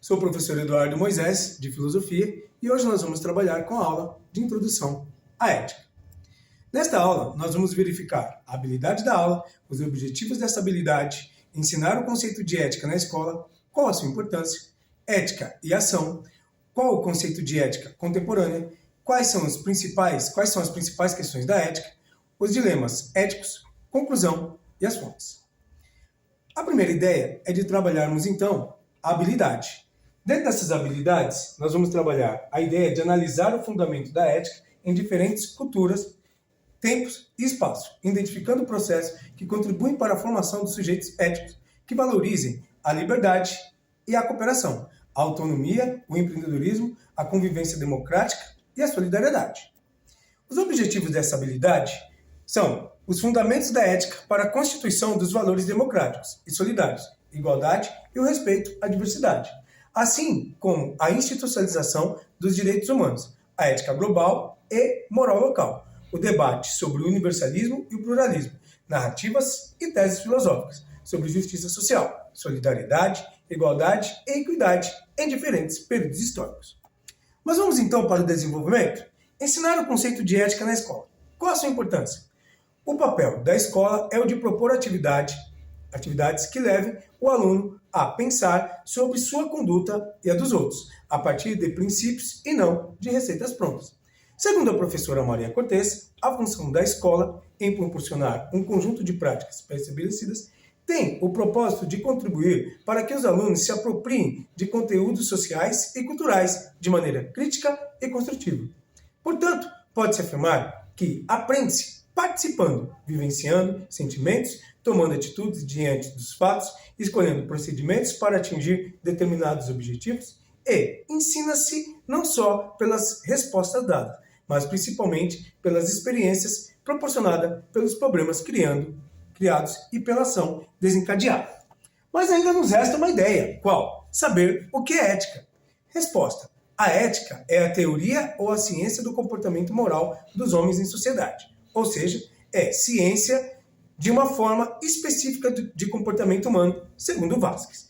Sou o professor Eduardo Moisés, de Filosofia, e hoje nós vamos trabalhar com a aula de Introdução à Ética. Nesta aula, nós vamos verificar a habilidade da aula, os objetivos dessa habilidade, ensinar o conceito de ética na escola, qual a sua importância, ética e ação, qual o conceito de ética contemporânea, quais são as principais questões da ética, os dilemas éticos, conclusão e as fontes. A primeira ideia é de trabalharmos, então, a habilidade. Dentro dessas habilidades, nós vamos trabalhar a ideia de analisar o fundamento da ética em diferentes culturas, tempos e espaços, identificando processos que contribuem para a formação dos sujeitos éticos, que valorizem a liberdade e a cooperação, a autonomia, o empreendedorismo, a convivência democrática e a solidariedade. Os objetivos dessa habilidade são os fundamentos da ética para a constituição dos valores democráticos e solidários, igualdade e o respeito à diversidade, assim como a institucionalização dos direitos humanos, a ética global e moral local, o debate sobre o universalismo e o pluralismo, narrativas e teses filosóficas sobre justiça social, solidariedade, igualdade e equidade em diferentes períodos históricos. Mas vamos então para o desenvolvimento? Ensinar o conceito de ética na escola. Qual a sua importância? O papel da escola é o de propor atividades que levem o aluno a pensar sobre sua conduta e a dos outros, a partir de princípios e não de receitas prontas. Segundo a professora Maria Cortez, a função da escola em proporcionar um conjunto de práticas pré-estabelecidas tem o propósito de contribuir para que os alunos se apropriem de conteúdos sociais e culturais de maneira crítica e construtiva. Portanto, pode-se afirmar que aprende-se participando, vivenciando sentimentos, tomando atitudes diante dos fatos, escolhendo procedimentos para atingir determinados objetivos e ensina-se não só pelas respostas dadas, mas principalmente pelas experiências proporcionadas pelos problemas criados e pela ação desencadeada. Mas ainda nos resta uma ideia. Qual? Saber o que é ética. Resposta. A ética é a teoria ou a ciência do comportamento moral dos homens em sociedade. Ou seja, é ciência de uma forma específica de comportamento humano, segundo Vasquez.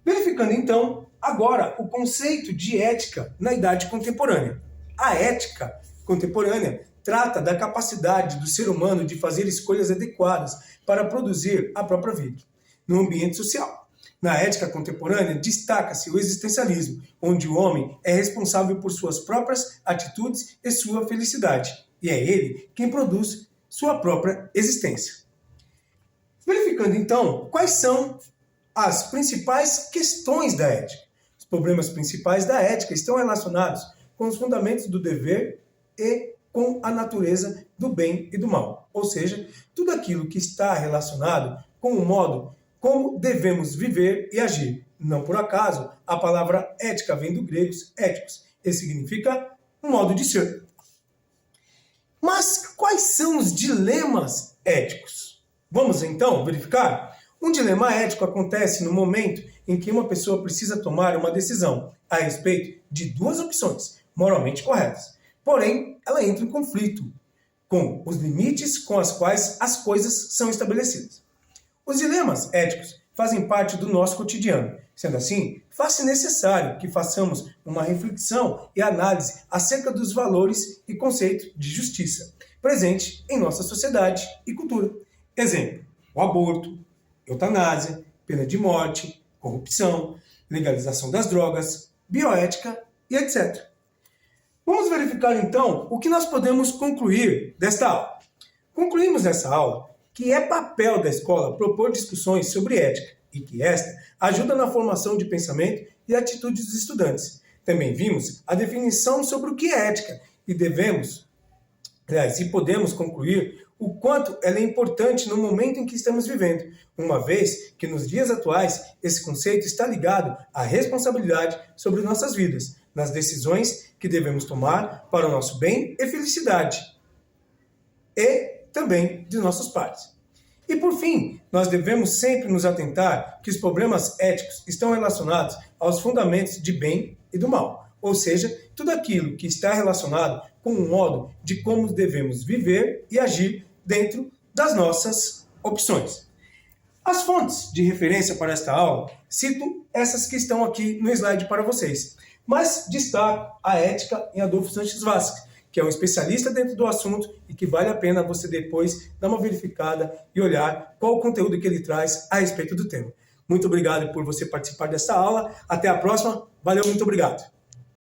Verificando então, agora, o conceito de ética na idade contemporânea. A ética contemporânea trata da capacidade do ser humano de fazer escolhas adequadas para produzir a própria vida no ambiente social. Na ética contemporânea, destaca-se o existencialismo, onde o homem é responsável por suas próprias atitudes e sua felicidade, e é ele quem produz sua própria existência. Verificando então quais são as principais questões da ética. Os problemas principais da ética estão relacionados com os fundamentos do dever e com a natureza do bem e do mal, ou seja, tudo aquilo que está relacionado com o modo como devemos viver e agir. Não por acaso, a palavra ética vem do grego éticos, e significa um modo de ser. Mas quais são os dilemas éticos? Vamos então verificar? Um dilema ético acontece no momento em que uma pessoa precisa tomar uma decisão a respeito de duas opções moralmente corretas. Porém, ela entra em conflito com os limites com os quais as coisas são estabelecidas. Os dilemas éticos fazem parte do nosso cotidiano. Sendo assim, faz-se necessário que façamos uma reflexão e análise acerca dos valores e conceitos de justiça presente em nossa sociedade e cultura. Exemplo, o aborto, eutanásia, pena de morte, corrupção, legalização das drogas, bioética e etc. Vamos verificar então o que nós podemos concluir desta aula. Concluímos nessa aula que é papel da escola propor discussões sobre ética e que esta ajuda na formação de pensamento e atitudes dos estudantes. Também vimos a definição sobre o que é ética e podemos concluir o quanto ela é importante no momento em que estamos vivendo, uma vez que nos dias atuais esse conceito está ligado à responsabilidade sobre nossas vidas, nas decisões que devemos tomar para o nosso bem e felicidade, e também de nossos pares. E por fim, nós devemos sempre nos atentar que os problemas éticos estão relacionados aos fundamentos de bem e do mal, ou seja, tudo aquilo que está relacionado com o modo de como devemos viver e agir dentro das nossas opções. As fontes de referência para esta aula, cito essas que estão aqui no slide para vocês, mas destaco a Ética em Adolfo Sanches Vasquez, que é um especialista dentro do assunto e que vale a pena você depois dar uma verificada e olhar qual o conteúdo que ele traz a respeito do tema. Muito obrigado por você participar dessa aula. Até a próxima. Valeu, muito obrigado.